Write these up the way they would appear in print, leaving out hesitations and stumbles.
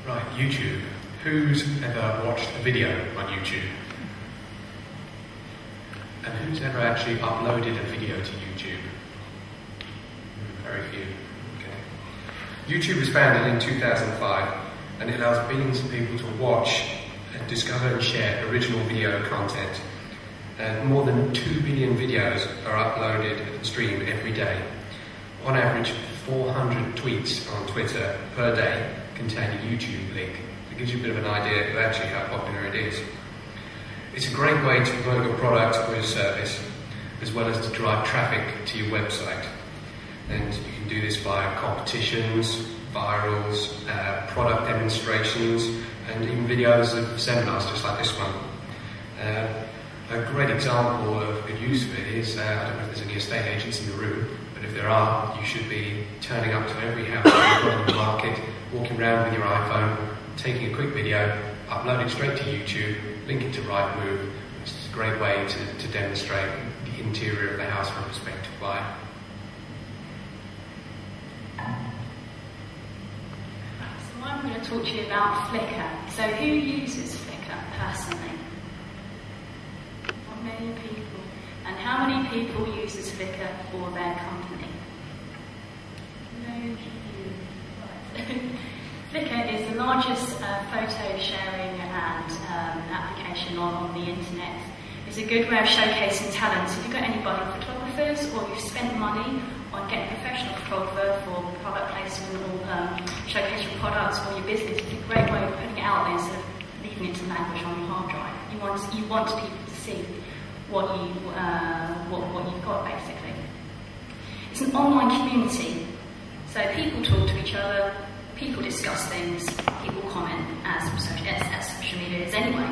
Right, YouTube. Who's ever watched a video on YouTube? And who's ever actually uploaded a video to YouTube? Very few. Okay. YouTube was founded in 2005 and it allows billions of people to watch and discover and share original video content. And more than 2 billion videos are uploaded and streamed every day. On average, 400 tweets on Twitter per day contain a YouTube link. It gives you a bit of an idea of actually how popular it is. It's a great way to promote your product or your service, as well as to drive traffic to your website. And you can do this via competitions, virals, product demonstrations, and even videos of seminars just like this one. A great example of good use of it is, I don't know if there's any estate agents in the room, but if there are, you should be turning up to every house on the market, walking around with your iPhone, taking a quick video, uploading straight to YouTube, link it to Rightmove, which is a great way to demonstrate the interior of the house from a prospective buyer. So I'm going to talk to you about Flickr. So who uses Flickr personally? Not many people. And how many people uses Flickr for their company? No few. Right. Flickr is the largest photo sharing and application on the internet. It's a good way of showcasing talent. If you've got any budding photographers or you've spent money on getting a professional photographer for product placement or showcase your products or your business, it's a great way of putting it out there instead of leaving it to languish on your hard drive. You want people to see what you've got, basically. It's an online community, so people talk to each other, people discuss things, people comment, as social media is anyway.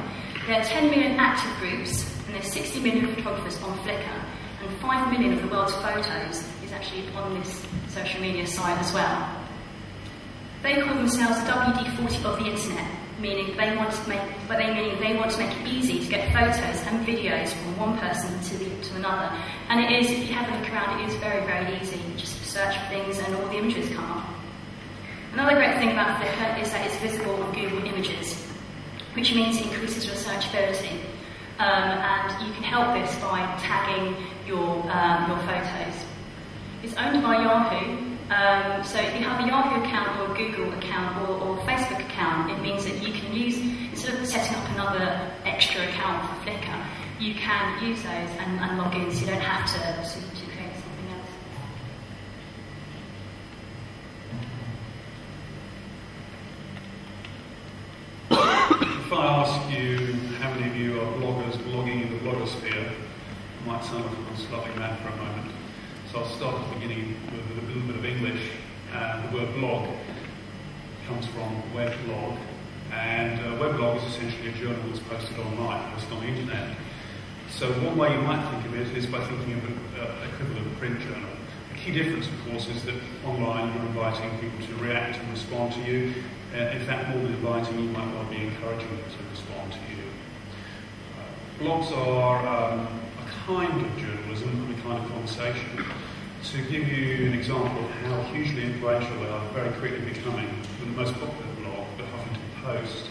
There are 10 million active groups, and there's 60 million photographers on Flickr, and 5 million of the world's photos is actually on this social media site as well. They call themselves the WD-40 of the internet, meaning they want to make it easy to get photos and videos from one person to another. And it is, if you have a look around, it is very, very easy. You just search for things and all the images come up. Another great thing about Flickr is that it's visible on Google Images, which means it increases your searchability. And you can help this by tagging your photos. It's owned by Yahoo. So if you have a Yahoo account or a Google account or a Facebook account, it means that you can use, instead of setting up another extra account for Flickr, you can use those and log in, so you don't have to create something else. If I ask you how many of you are bloggers blogging in the blogosphere, it might sound like I'm slightly mad for a moment. So I'll start at the beginning with a little bit of English. The word blog comes from weblog, and weblog is essentially a journal that's posted online, posted on the internet. So one way you might think of it is by thinking of an equivalent print journal. The key difference, of course, is that online you're inviting people to react and respond to you. In fact, more than inviting, you might well be encouraging them to respond to you. Blogs are a kind of journalism and a kind of conversation. To give you an example of how hugely influential they are, very quickly becoming, the most popular blog, the Huffington Post,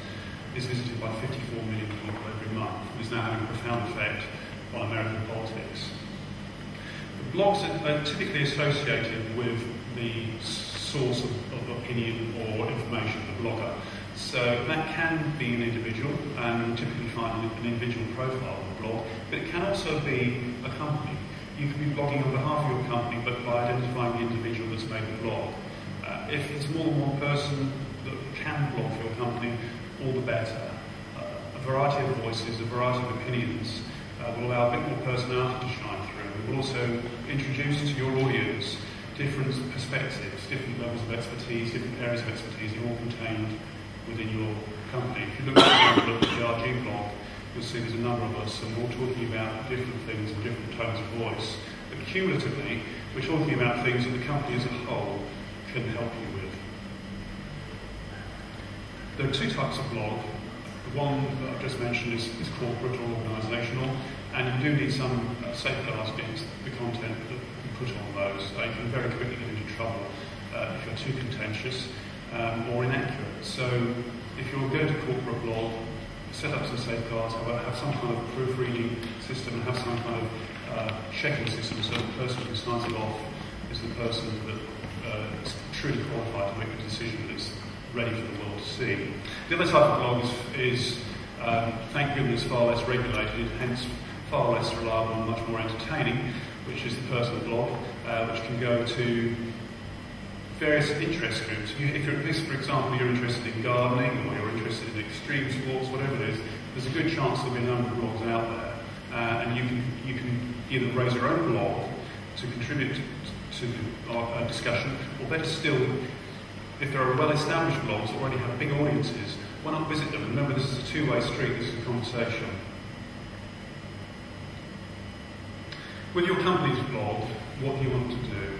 is visited by 54 million people every month and is now having a profound effect on American politics. The blogs are typically associated with the source of opinion or information, the blogger. So that can be an individual, and you typically find an individual profile of the blog, but it can also be a company. You can be blogging on behalf of your company, but by identifying the individual that's made the blog. If it's more than one person that can blog for your company, all the better. A variety of voices, a variety of opinions will allow a bit more personality to shine through. It will also introduce to your audience different perspectives, different levels of expertise, different areas of expertise, all contained within your company. If you look, for example, at the GRG blog, you'll see there's a number of us, and we're all talking about different things and different tones of voice. But cumulatively, we're talking about things that the company as a whole can help you with. There are two types of blog. The one that I've just mentioned is corporate or organisational, and you do need some safeguards against the content that you put on those. You can very quickly get into trouble if you're too contentious or inaccurate. So for a blog, set up some safeguards, have some kind of proofreading system, and have some kind of checking system so the person who signs it off is the person that is truly qualified to make the decision that it's ready for the world to see. The other type of blog is thank goodness, far less regulated, hence far less reliable and much more entertaining, which is the personal blog, which can go to various interest groups. If, for example, you're interested in gardening or you're interested in extreme sports, whatever it is, there's a good chance there'll be a number of blogs out there, and you can either raise your own blog to contribute to our discussion, or better still, if there are well-established blogs that already have big audiences, why not visit them? Remember, this is a two-way street, this is a conversation. With your company's blog, what do you want to do?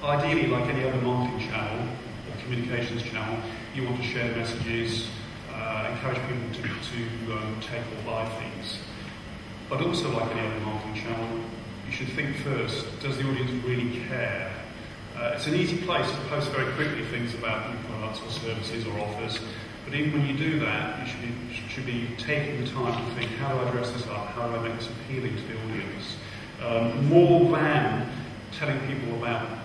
Ideally, like any other marketing channel or communications channel, you want to share messages, encourage people to take or buy things. But also, like any other marketing channel, you should think first, does the audience really care? It's an easy place to post very quickly things about new products or services or offers, but even when you do that, you should be taking the time to think, how do I dress this up? How do I make this appealing to the audience? More than telling people about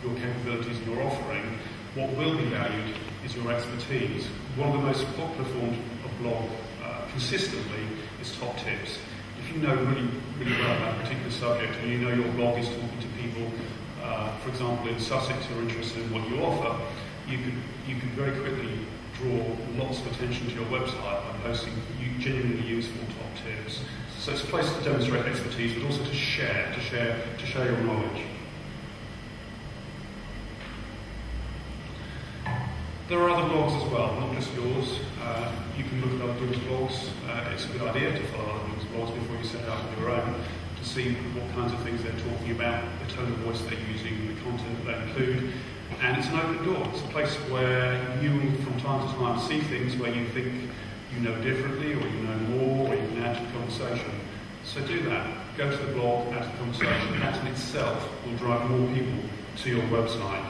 your capabilities and your offering, what will be valued is your expertise. One of the most popular forms of blog consistently is top tips. If you know really well about a particular subject and you know your blog is talking to people, for example, in Sussex who are interested in what you offer, you could very quickly draw lots of attention to your website by posting genuinely useful top tips. So it's a place to demonstrate expertise, but also to share your knowledge. There are other blogs as well, not just yours. You can look at other people's blogs. It's a good idea to follow other people's blogs before you set out with your own, to see what kinds of things they're talking about, the tone of voice they're using, the content that they include. And it's an open door. It's a place where you will, from time to time, see things where you think you know differently, or you know more, or you can add to the conversation. So do that. Go to the blog, add to the conversation. That in itself will drive more people to your website.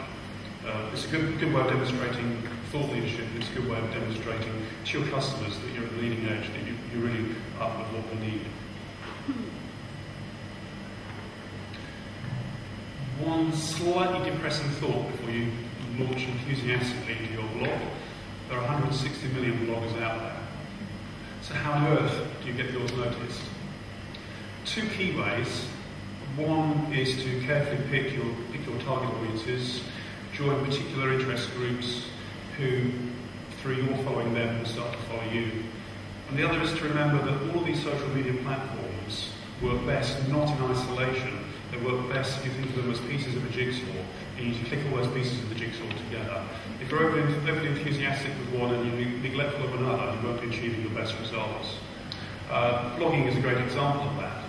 It's a good way of demonstrating thought leadership. It's a good way of demonstrating to your customers that you're at the leading edge, that you're really up with what they need. One slightly depressing thought before you launch enthusiastically into your blog. There are 160 million bloggers out there. So how on earth do you get yours noticed? Two key ways. One is to carefully pick your target audiences, join particular interest groups who, through your following them, will start to follow you. And the other is to remember that all these social media platforms work best not in isolation. They work best if you think of them as pieces of a jigsaw, and you need to click all those pieces of the jigsaw together. If you're overly enthusiastic with one and you're neglectful of another, you won't be achieving your best results. Blogging is a great example of that.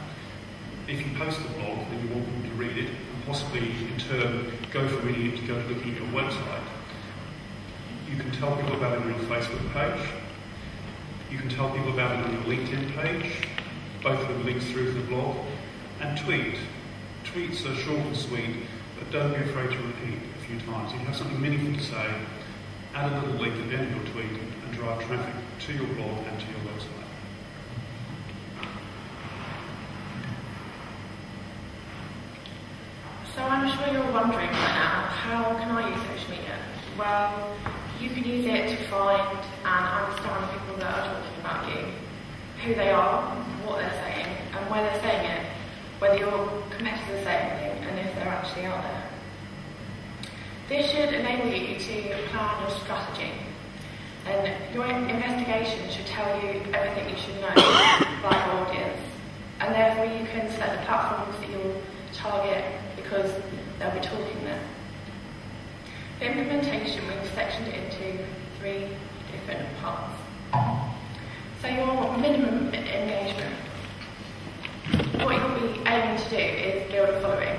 If you post a blog, then you want people to read it, and possibly in turn go from reading it to go to looking at your website. You can tell people about it on your Facebook page. You can tell people about it on your LinkedIn page, both with links through to the blog, and tweet. Tweets are short and sweet, but don't be afraid to repeat a few times. If you have something meaningful to say, add a little link at the end of your tweet and drive traffic to your blog and to your website. So I'm sure you're wondering right now, how can I use social media? Well, you can use it to find and understand people that are talking about you, who they are, what they're saying, and where they're saying it, whether your competitors are saying anything, and if they're actually out there. This should enable you to plan your strategy, and your investigation should tell you everything you should know about your audience, and therefore you can select the platforms that you'll target because they'll be talking there. For implementation, we've sectioned it into 3 different parts. So your minimum engagement. What you'll be aiming to do is build a following.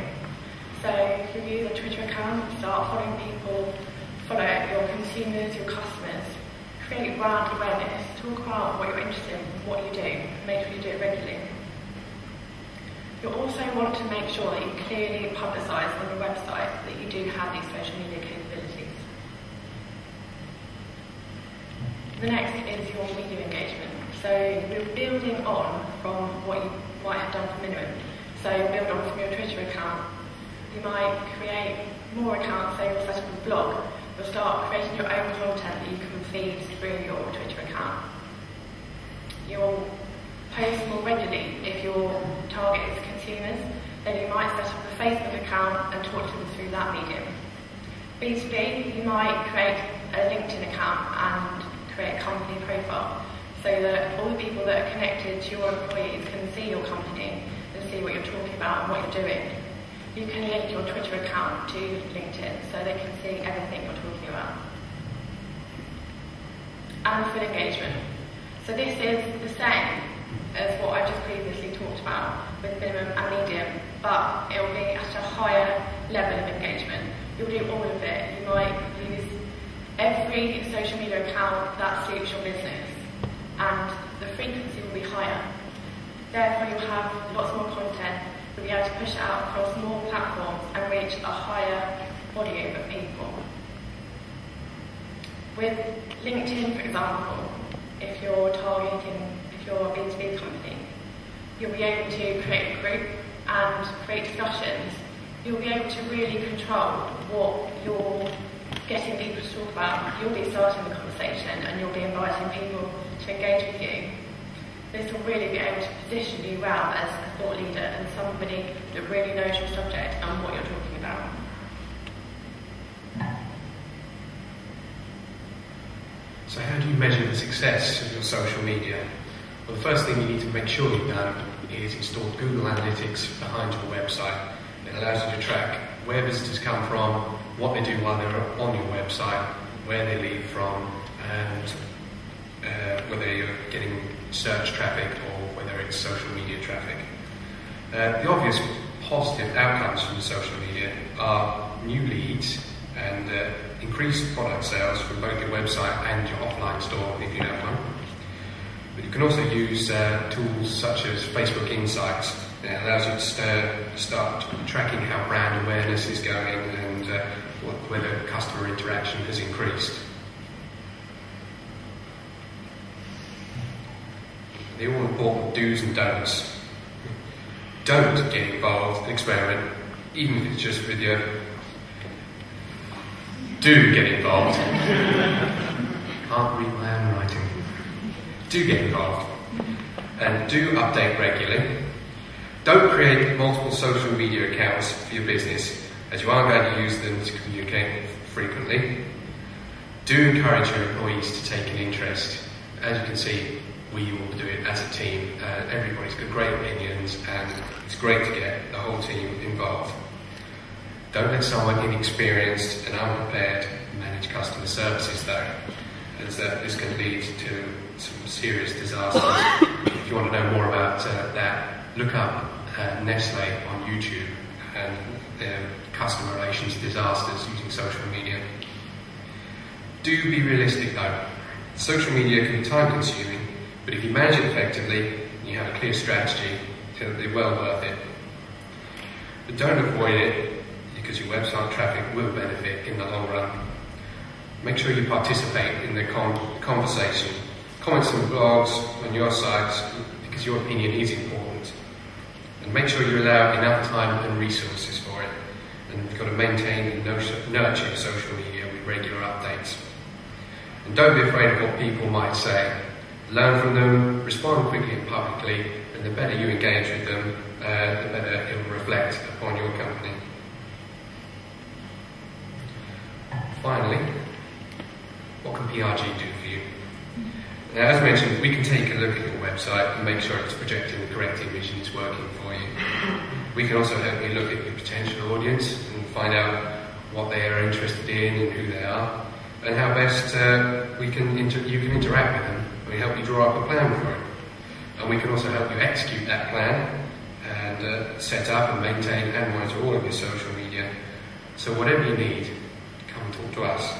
So review the Twitter account, start following people, follow your consumers, your customers, create brand awareness, talk about what you're interested in, what you do, make sure you do it regularly. You'll also want to make sure that you clearly publicise on your website that you do have these social media capabilities. The next is your media engagement. So you're building on from what you might have done for minimum. So build on from your Twitter account. You might create more accounts, so you'll set up a blog. You'll start creating your own content that you can feed through your Twitter account. You'll post more regularly if your target is consumers. Then you might set up a Facebook account and talk to them through that medium. B2B, you might create a LinkedIn account and create a company profile so that all the people that are connected to your employees can see your company and see what you're talking about and what you're doing. You can link your Twitter account to LinkedIn so they can see everything you're talking about. And full engagement. So this is the same as what I just previously talked about with minimum and medium, but it will be at a higher level of engagement. You'll do all of it. You might use every social media account that suits your business, and the frequency will be higher. Therefore, you'll have lots more content. You'll be able to push it out across more platforms and reach a higher volume of people. With LinkedIn, for example, if you're a B2B company, you'll be able to create a group and create discussions. You'll be able to really control what you're getting people to talk about. You'll be starting the conversation and you'll be inviting people to engage with you. This will really be able to position you well as a thought leader and somebody that really knows your subject and what you're talking about. So how do you measure the success of your social media? Well, the first thing you need to make sure you've done is install Google Analytics behind your website. It allows you to track where visitors come from, what they do while they're on your website, where they leave from, and whether you're getting search traffic or whether it's social media traffic. The obvious positive outcomes from social media are new leads and increased product sales from both your website and your offline store if you have one. But you can also use tools such as Facebook Insights. It allows you to start tracking how brand awareness is going and whether customer interaction has increased. The all-important do's and don'ts. Don't get involved and experiment, even if it's just video. Do get involved. Can't read my handwriting. Do get involved. And do update regularly. Don't create multiple social media accounts for your business, as you are going to use them to communicate frequently. Do encourage your employees to take an interest. As you can see, we all do it as a team. Everybody's got great opinions and it's great to get the whole team involved. Don't let someone inexperienced and unprepared manage customer services though, as this can lead to some serious disasters. If you want to know more about that, look up Nestle on YouTube and their customer relations disasters using social media. Do be realistic though. Social media can be time consuming, but if you manage it effectively and you have a clear strategy, it'll be well worth it. But don't avoid it, because your website traffic will benefit in the long run. Make sure you participate in the conversation. Comment some blogs on your sites, because your opinion is important. And make sure you allow enough time and resources for it. And you've got to maintain and nurture social media with regular updates. And don't be afraid of what people might say. Learn from them, respond quickly and publicly, and the better you engage with them, the better it will reflect upon your company. Finally, what can PRG do for you? Now, as mentioned, we can take a look at your website and make sure it's projecting the correct image and it's working for you. We can also help you look at your potential audience and find out what they are interested in and who they are, and how best you can interact with them. We help you draw up a plan for it. And we can also help you execute that plan and set up and maintain and monitor all of your social media. So whatever you need, come and talk to us.